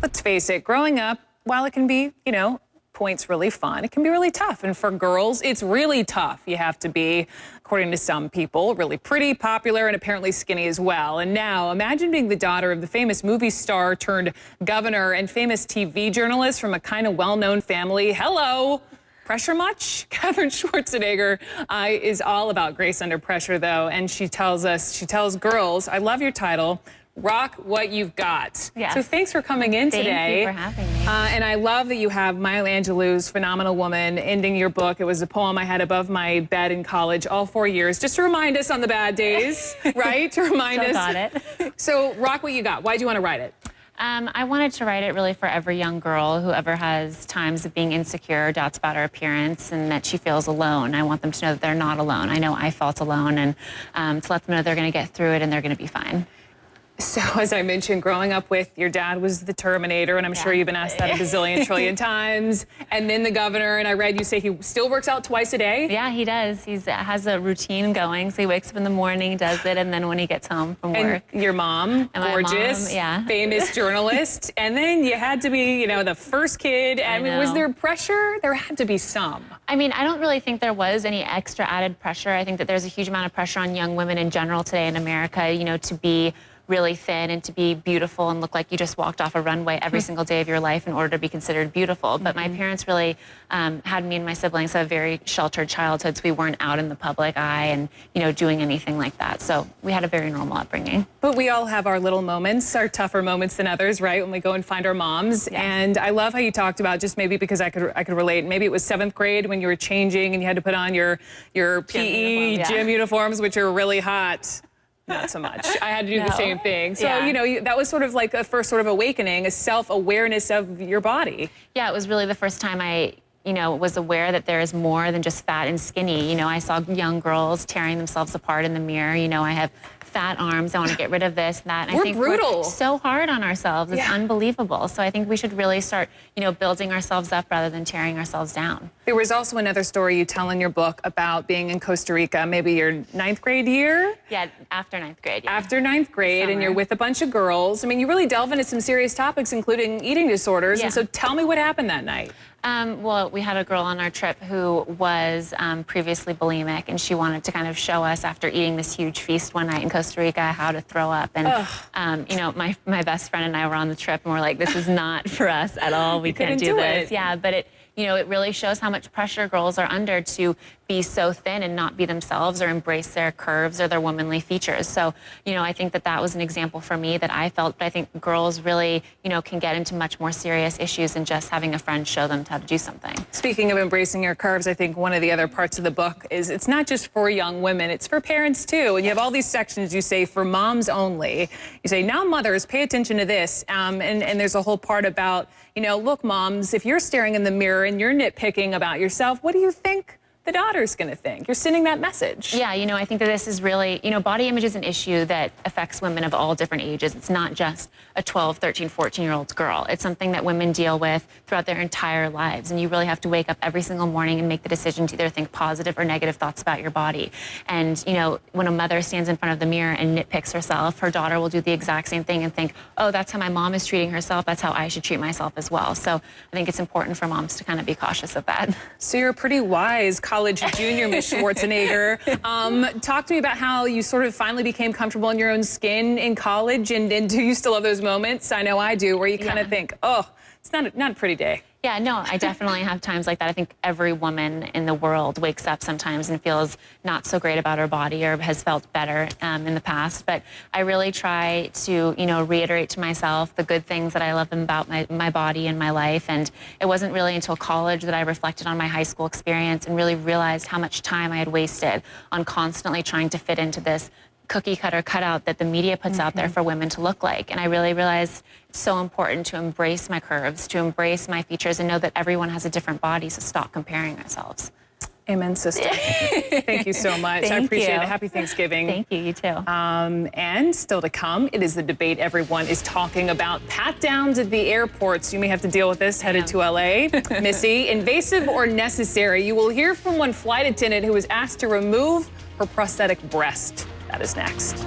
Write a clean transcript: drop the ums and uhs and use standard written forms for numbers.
Let's face it, growing up, while it can be, points really fun, it can be really tough. And for girls, it's really tough. You have to be, according to some people, really pretty, popular, and apparently skinny as well. And now, imagine being the daughter of the famous movie star turned governor and famous TV journalist from a kind of well-known family. Hello. Pressure much? Katherine Schwarzenegger is all about grace under pressure, though. And she tells girls, I love your title, rock what you've got. Yes. So thanks for coming in today. Thank you for having me. And I love that you have Maya Angelou's Phenomenal Woman ending your book. It was a poem I had above my bed in college all 4 years, just to remind us on the bad days, right? To remind us. Got it. So rock what you got. Why'd you want to write it? I wanted to write it really for every young girl who ever has times of being insecure, doubts about her appearance, and that she feels alone. I want them to know that they're not alone. I know I felt alone, and to let them know they're going to get through it and they're going to be fine. So, as I mentioned, growing up with your dad was the Terminator, and I'm sure you've been asked that a bazillion trillion times, and then the governor, and I read you say he still works out twice a day? Yeah, he does. He has a routine going, so he wakes up in the morning, does it, and then when he gets home from work. And your mom, and gorgeous, my mom, famous journalist, and then you had to be, the first kid. I mean, was there pressure? There had to be some. I mean, I don't really think there was any extra added pressure. I think that there's a huge amount of pressure on young women in general today in America, to be really thin and to be beautiful and look like you just walked off a runway every single day of your life in order to be considered beautiful. But my parents really had me and my siblings have very sheltered childhoods. We weren't out in the public eye and, doing anything like that. So we had a very normal upbringing. But we all have our little moments, our tougher moments than others, right? When we go and find our moms. Yes. And I love how you talked about, just maybe because I could relate, maybe it was 7th grade when you were changing and you had to put on your PE gym uniforms, which are really hot. Not so much. I had to do the same thing. So, that was sort of like a first sort of awakening, a self-awareness of your body. Yeah, it was really the first time I, was aware that there is more than just fat and skinny. I saw young girls tearing themselves apart in the mirror. I have fat arms. I want to get rid of this and that. And We're I think brutal. We're so hard on ourselves. It's unbelievable. So I think we should really start, building ourselves up rather than tearing ourselves down. There was also another story you tell in your book about being in Costa Rica, maybe your 9th grade year? Yeah, after 9th grade. Yeah. After 9th grade, Summer. and you're with a bunch of girls. I mean, you really delve into some serious topics, including eating disorders. Yeah. And so tell me what happened that night. Well, we had a girl on our trip who was previously bulimic, and she wanted to kind of show us after eating this huge feast one night in Costa Rica how to throw up. And, my best friend and I were on the trip, and we're like, this is not for us at all. We can't do this. Yeah, but it really shows how much pressure girls are under to be so thin and not be themselves or embrace their curves or their womanly features. So, I think that was an example for me that I felt, but I think girls really, can get into much more serious issues than just having a friend show them how to do something. Speaking of embracing your curves, I think one of the other parts of the book is it's not just for young women, it's for parents too. And you have all these sections you say for moms only. You say, now mothers, pay attention to this. And there's a whole part about, look, moms, if you're staring in the mirror and you're nitpicking about yourself, what do you think the daughter's going to think? You're sending that message. Yeah, I think that this is really, body image is an issue that affects women of all different ages. It's not just a 12, 13, 14-year-old girl. It's something that women deal with throughout their entire lives. And you really have to wake up every single morning and make the decision to either think positive or negative thoughts about your body. And, when a mother stands in front of the mirror and nitpicks herself, her daughter will do the exact same thing and think, oh, that's how my mom is treating herself. That's how I should treat myself as well. So I think it's important for moms to kind of be cautious of that. So you're a pretty wise college junior, Miss Schwarzenegger. Talk to me about how you sort of finally became comfortable in your own skin in college, and do you still have those moments? I know I do, where you kind of think, oh, it's not a pretty day. Yeah, no, I definitely have times like that. I think every woman in the world wakes up sometimes and feels not so great about her body or has felt better in the past. But I really try to, reiterate to myself the good things that I love about my body and my life. And it wasn't really until college that I reflected on my high school experience and really realized how much time I had wasted on constantly trying to fit into this cookie cutter cutout that the media puts out there for women to look like. And I really realized it's so important to embrace my curves, to embrace my features, and know that everyone has a different body, so stop comparing ourselves. Amen, sister. Thank you so much. I appreciate it. Happy Thanksgiving. Thank you, you too. And still to come, it is the debate everyone is talking about. Pat downs at the airports. You may have to deal with this headed to LA. Missy, invasive or necessary? You will hear from one flight attendant who was asked to remove her prosthetic breast. That is next.